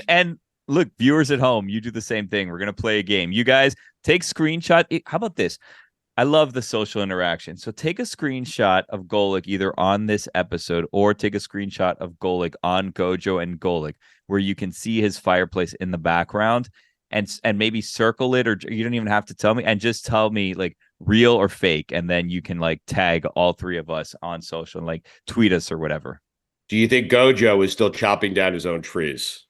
and look, viewers at home, you do the same thing. We're going to play a game. You guys take screenshot. How about this? I love the social interaction. So take a screenshot of Golic either on this episode or take a screenshot of Golic on Gojo and Golic where you can see his fireplace in the background and maybe circle it, or you don't even have to tell me, and just tell me like real or fake. And then you can like tag all three of us on social and like tweet us or whatever.
Do you think Gojo is still chopping down his own trees?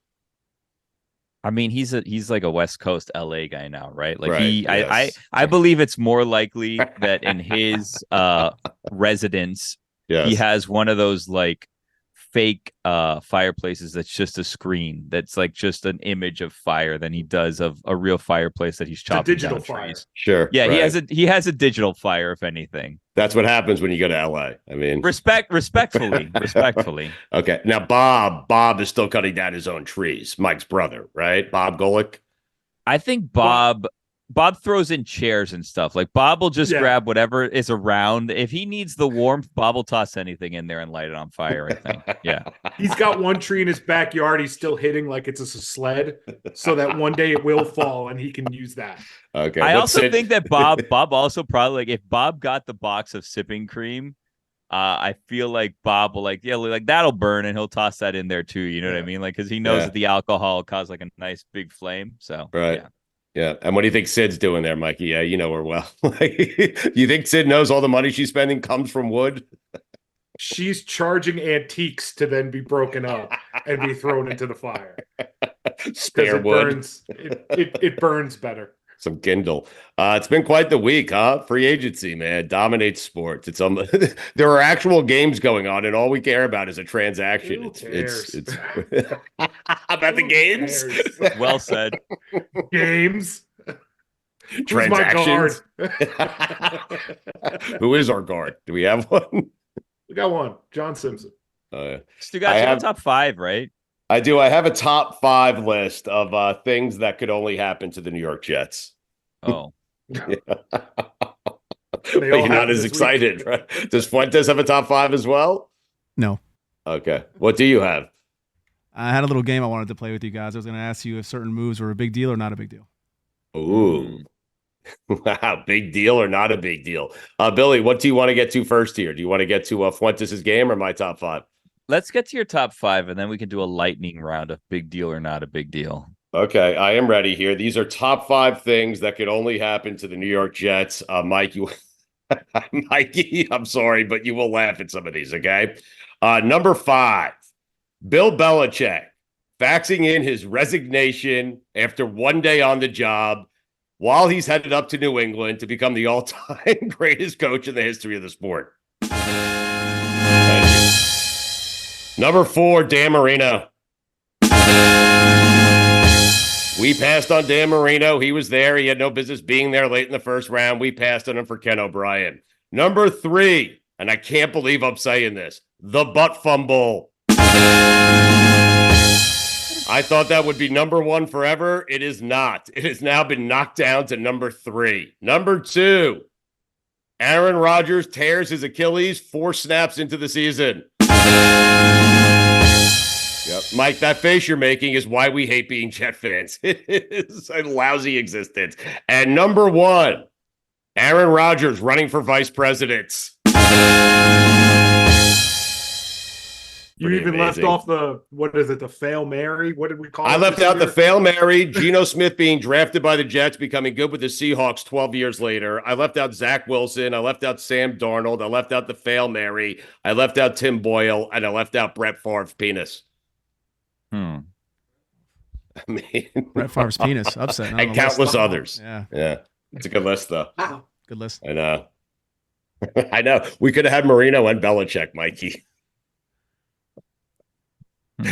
I mean, he's like a West Coast LA guy now, right? Like
right,
I believe it's more likely that in his residence, he has one of those like fake fireplaces that's just a screen that's like just an image of fire than he does of a real fireplace that he's chopping down trees.
Sure.
Yeah,
right.
he has a digital fire, if anything.
That's what happens when you go to LA. I mean, respectfully. Okay. Now Bob is still cutting down his own trees. Mike's brother, right? Bob Golic.
I think Bob throws in chairs and stuff. Like Bob will just grab whatever is around. If he needs the warmth, Bob will toss anything in there and light it on fire, I think. Yeah.
He's got one tree in his backyard. He's still hitting like it's a sled so that one day it will fall and he can use that.
Okay.
I also think that Bob also probably, like, if Bob got the box of sipping cream, I feel like Bob will like that'll burn and he'll toss that in there too. You know what I mean? Like, because he knows that the alcohol caused like a nice big flame. So
right. Yeah. And what do you think Sid's doing there, Mikey? Yeah, you know her well. You think Sid knows all the money she's spending comes from wood?
She's charging antiques to then be broken up and be thrown into the fire.
Spare wood.
It burns better.
Some Kindle. It's been quite the week, huh? Free agency, man, dominates sports. It's there are actual games going on, and all we care about is a transaction. It's about the games.
Well said.
Games.
Transactions. Who is our guard? Do we have one?
We got one. John Simpson.
Stugotz, you have top 5, right?
I do. I have a top 5 list of things that could only happen to the New York Jets.
Oh.
But you're not as excited, right? Does Fuentes have a top 5 as well?
No.
Okay. What do you have?
I had a little game I wanted to play with you guys. I was going to ask you if certain moves were a big deal or not a big deal.
Ooh. Wow. Big deal or not a big deal? Billy, what do you want to get to first here? Do you want to get to Fuentes' game or my top 5?
Let's get to your top 5, and then we can do a lightning round of big deal or not a big deal.
Okay, I am ready here. These are top 5 things that could only happen to the New York Jets. Mikey, I'm sorry, but you will laugh at some of these, okay? Number 5, Bill Belichick faxing in his resignation after one day on the job while he's headed up to New England to become the all-time greatest coach in the history of the sport. Number 4, Dan Marino. We passed on Dan Marino. He was there. He had no business being there late in the first round. We passed on him for Ken O'Brien. Number 3, and I can't believe I'm saying this, the butt fumble. I thought that would be number 1 forever. It is not. It has now been knocked down to number 3. Number 2, Aaron Rodgers tears his Achilles 4 snaps into the season. Yep. Mike, that face you're making is why we hate being Jet fans. It's a lousy existence. And number 1, Aaron Rodgers running for vice president.
You even left off the, what is it, the Fail Mary? What did we call it?
I left out the Fail Mary, Geno Smith being drafted by the Jets, becoming good with the Seahawks 12 years later. I left out Zach Wilson. I left out Sam Darnold. I left out the Fail Mary. I left out Tim Boyle. And I left out Brett Favre's penis.
Hmm.
I mean,
Brett Favre's penis, upset.
And countless others.
Yeah.
It's a good list, though.
Wow.
Good list.
I know. I know. We could have had Marino and Belichick, Mikey.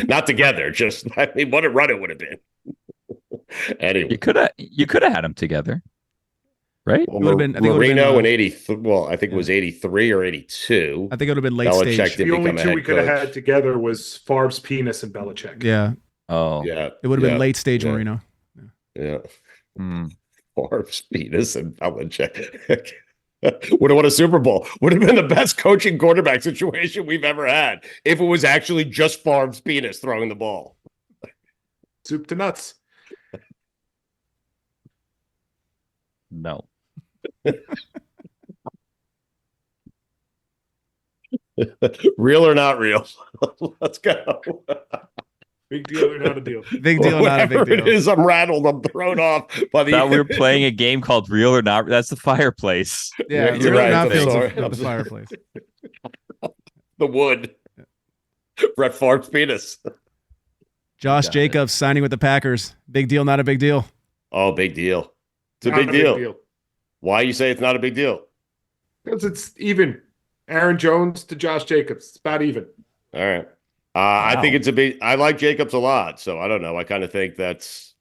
Not together. Just, I mean, what a run it would have been. Anyway,
You could have had them together, right?
well,
It would've been- I think it would've
Marino
been,
in 83. Well, I think it was 83 or 82.
I think it would have been late
Belichick
stage.
did
The only
become a
two
head
we could have
coach.
had together was Favre's penis and Belichick.
Yeah,
Oh,
Yeah.
it would have been
yeah,
late stage
yeah.
Marino.
Yeah.
Hmm.
Favre's penis and Belichick. Would have won a Super Bowl. Would have been the best coaching quarterback situation we've ever had if it was actually just Favre's penis throwing the ball.
Soup to nuts.
No.
Real or not real? Let's go.
Big deal or not a deal?
Big deal, not a big
Whatever
deal.
it is, I'm rattled. I'm thrown off by the.
Thought we were playing a game called Real or Not. That's the fireplace.
Yeah,
You're
real
right,
not
I'm
feels
sorry.
of the fireplace.
The wood. Brett Favre's penis.
Josh
Got it.
Jacobs signing with the Packers. Big deal, not a big deal.
Oh, big deal. It's a
Not
big deal. Why you say it's not a big deal?
Because it's even. Aaron Jones to Josh Jacobs. It's about even.
All right. I think it's a big. I like Jacobs a lot, so I don't know. I kind of think that's.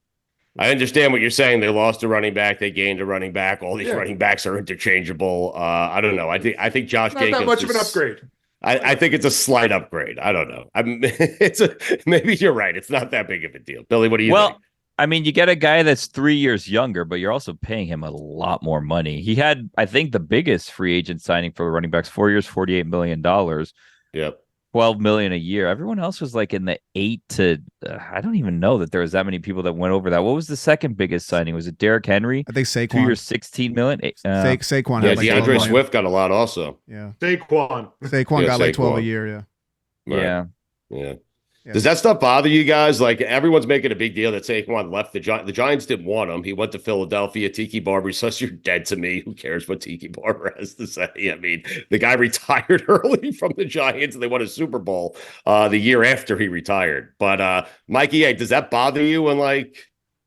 I understand what you're saying. They lost a running back. They gained a running back. All these running backs are interchangeable. I don't know. I think Josh
Not
Jacobs
that much of an
is-
upgrade.
I think it's a slight upgrade. I don't know. Maybe you're right. It's not that big of a deal. Billy, what do you think?
I mean, you get a guy that's 3 years younger, but you're also paying him a lot more money. He had, I think, the biggest free agent signing for running backs, 4 years, $48 million,
Yep.
$12 million a year. Everyone else was like in the 8 to, I don't even know that there was that many people that went over that. What was the second biggest signing? Was it Derrick Henry?
I think
2
Saquon.
years, $16 million.
Saquon
Yeah,
had like 12
DeAndre
million.
Swift got a lot also.
Yeah,
Saquon.
Saquon
Yeah,
got like 12 a
Saquon.
year. Yeah.
Right.
Yeah.
Yeah.
Yeah.
Does that stuff bother you guys? Like everyone's making a big deal that Saquon left the Giants. The Giants didn't want him. He went to Philadelphia. Tiki Barber says you're dead to me. Who cares what Tiki Barber has to say? I mean, the guy retired early from the Giants and they won a Super Bowl the year after he retired. But Mikey A, does that bother you when like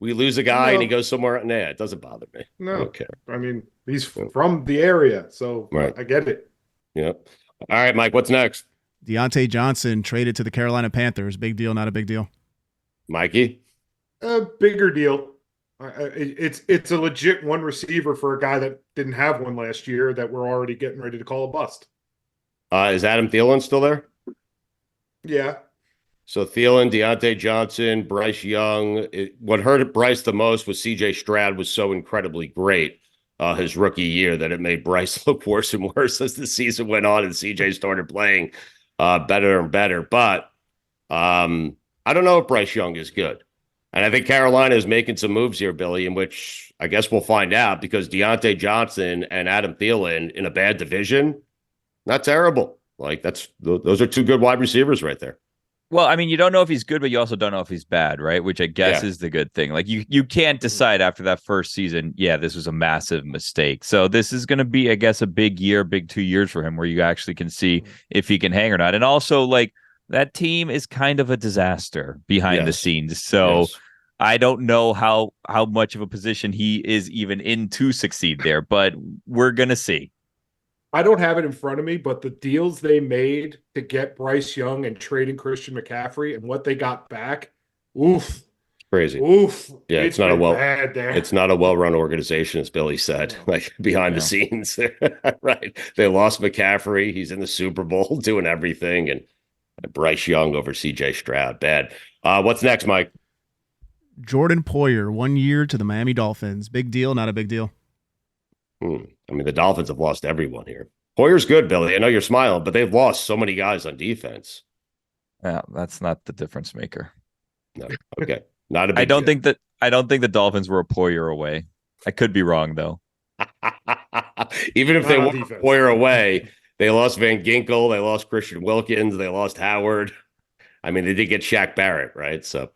we lose a guy and he goes somewhere? Nah, it doesn't bother me. I
No.
don't care.
I mean, he's from the area, so
Right.
I get it.
Yep. All right, Mike, what's next?
Deontay Johnson traded to the Carolina Panthers. Big deal, not a big deal.
Mikey?
A bigger deal. It's a legit one receiver for a guy that didn't have one last year that we're already getting ready to call a bust.
Is Adam Thielen still there?
Yeah.
So Thielen, Deontay Johnson, Bryce Young. What hurt Bryce the most was C.J. Stroud was so incredibly great his rookie year that it made Bryce look worse and worse as the season went on and C.J. started playing better and better. But I don't know if Bryce Young is good. And I think Carolina is making some moves here, Billy, in which I guess we'll find out because Deontay Johnson and Adam Thielen in a bad division, not terrible. Like those are two good wide receivers right there.
Well, I mean, you don't know if he's good, but you also don't know if he's bad, right? Which I guess
Yeah.
is the good thing. Like you can't decide after that first season, yeah, this was a massive mistake. So this is going to be, I guess, a big 2 years for him where you actually can see if he can hang or not. And also, like, that team is kind of a disaster behind the scenes. So I don't know how much of a position he is even in to succeed there, but we're going to see.
I don't have it in front of me, but the deals they made to get Bryce Young and trading Christian McCaffrey and what they got back, oof.
Crazy.
Oof.
Yeah, it's not a
bad there.
it's not a well-run organization, as Billy said, like behind the scenes. Right. They lost McCaffrey. He's in the Super Bowl doing everything. And Bryce Young over CJ Stroud. Bad. What's next, Mike?
Jordan Poyer, 1 year to the Miami Dolphins. Big deal, not a big deal.
I mean, the Dolphins have lost everyone here. Poyer's good, Billy. I know you're smiling, but they've lost so many guys on defense.
Yeah, that's not the difference maker.
No. Okay. Not a big
I don't
deal.
think the Dolphins were a Poyer away. I could be wrong though.
Even if they
Not on
were
defense.
Poyer away, they lost Van Ginkel, they lost Christian Wilkins, they lost Howard. I mean, they did get Shaq Barrett, right? So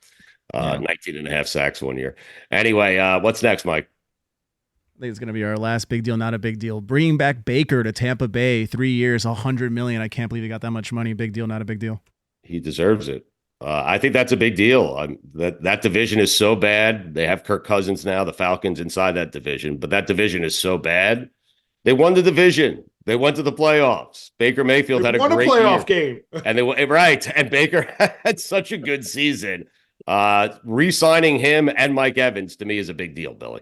19 and a half sacks 1 year. Anyway, what's next, Mike?
I think it's going to be our last big deal, not a big deal. Bringing back Baker to Tampa Bay, 3 years, $100 million. I can't believe he got that much money. Big deal, not a big deal.
He deserves it. I think that's a big deal. That division is so bad. They have Kirk Cousins now, the Falcons inside that division, but that division is so bad. They won the division. They went to the playoffs. Baker Mayfield had a great
playoff
year.
game.
And and Baker had such a good season. Re-signing him and Mike Evans to me is a big deal, Billy.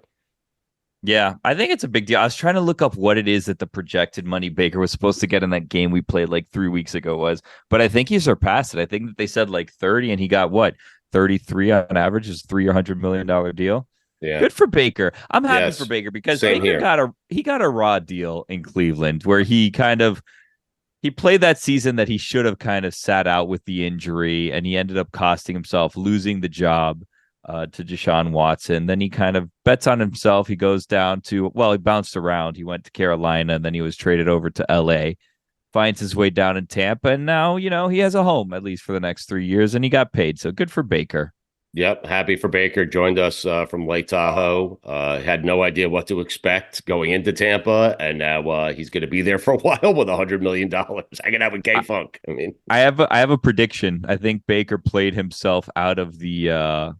Yeah, I think it's a big deal. I was trying to look up what it is that the projected money Baker was supposed to get in that game we played like 3 weeks ago was, but I think he surpassed it. I think that they said like 30 and he got what? 33 on average is $300 million deal.
Yeah.
Good for Baker. I'm happy for Baker because
Same
Baker
here.
got a raw deal in Cleveland where he played that season that he should have kind of sat out with the injury, and he ended up costing himself, losing the job to Deshaun Watson. Then he kind of bets on himself. He goes down to, he bounced around. He went to Carolina, and then he was traded over to LA, finds his way down in Tampa, and now, he has a home at least for the next 3 years, and he got paid. So good for Baker.
Yep, happy for Baker. Joined us from Lake Tahoe. Had no idea what to expect going into Tampa, and now he's going to be there for a while with $100 million. Hanging out with K-Funk. I mean,
I have a prediction. I think Baker played himself out of the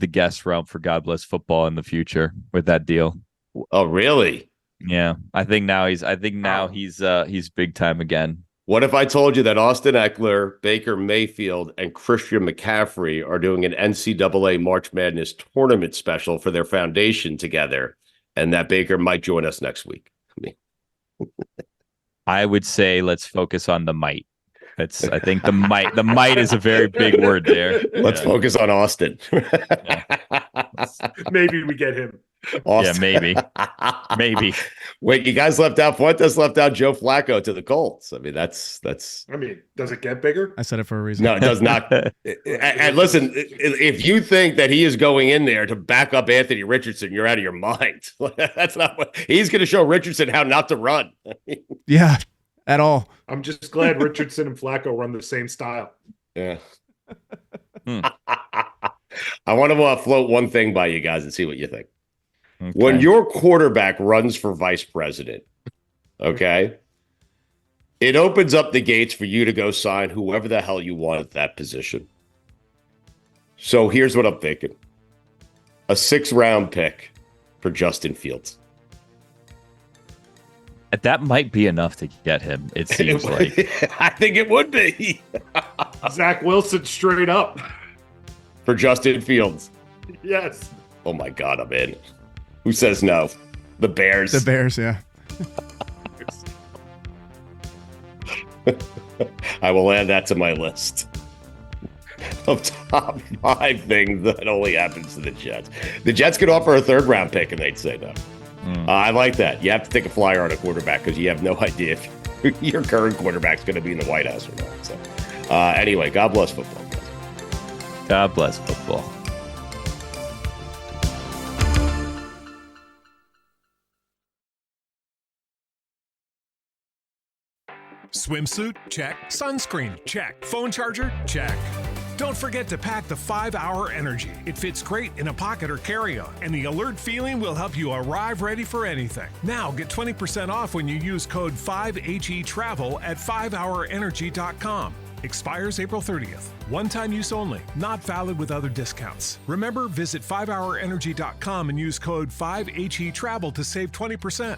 guest realm for God Bless Football in the future with that deal.
Oh, really?
Yeah, I think now he's big time again.
What if I told you that Austin Eckler, Baker Mayfield, and Christian McCaffrey are doing an NCAA March Madness tournament special for their foundation together, and that Baker might join us next week?
I would say let's focus on the might. I think the might is a very big word there.
Let's focus on Austin.
Maybe we get him.
Austin.
Yeah, maybe.
Wait, you guys left out Fuentes, left out Joe Flacco to the Colts. I mean, that's.
I mean, does it get bigger?
I said it for a reason.
No, it does not. And listen, if you think that he is going in there to back up Anthony Richardson, you're out of your mind. That's not what he's going to show Richardson how not to run.
Yeah, at all.
I'm just glad Richardson and Flacco run the same style.
Yeah. I want to float one thing by you guys and see what you think.
Okay.
When your quarterback runs for vice president, okay, it opens up the gates for you to go sign whoever the hell you want at that position. So here's what I'm thinking. A 6th-round pick for Justin Fields.
That might be enough to get him, it seems like.
I think it would be.
Zach Wilson straight up.
For Justin Fields.
Yes.
Oh, my God, I'm in. Who says no? The Bears.
The Bears, yeah.
I will add that to my list of top 5 things that only happens to the Jets. The Jets could offer a 3rd-round pick, and they'd say no. I like that. You have to take a flyer on a quarterback because you have no idea if your current quarterback's going to be in the White House or not. So, anyway, God bless football, guys.
God bless football.
Swimsuit? Check. Sunscreen? Check. Phone charger? Check. Don't forget to pack the 5-Hour Energy. It fits great in a pocket or carry-on, and the alert feeling will help you arrive ready for anything. Now get 20% off when you use code 5HETRAVEL at 5hourenergy.com. Expires April 30th. One-time use only. Not valid with other discounts. Remember, visit 5hourenergy.com and use code 5HETRAVEL to save 20%.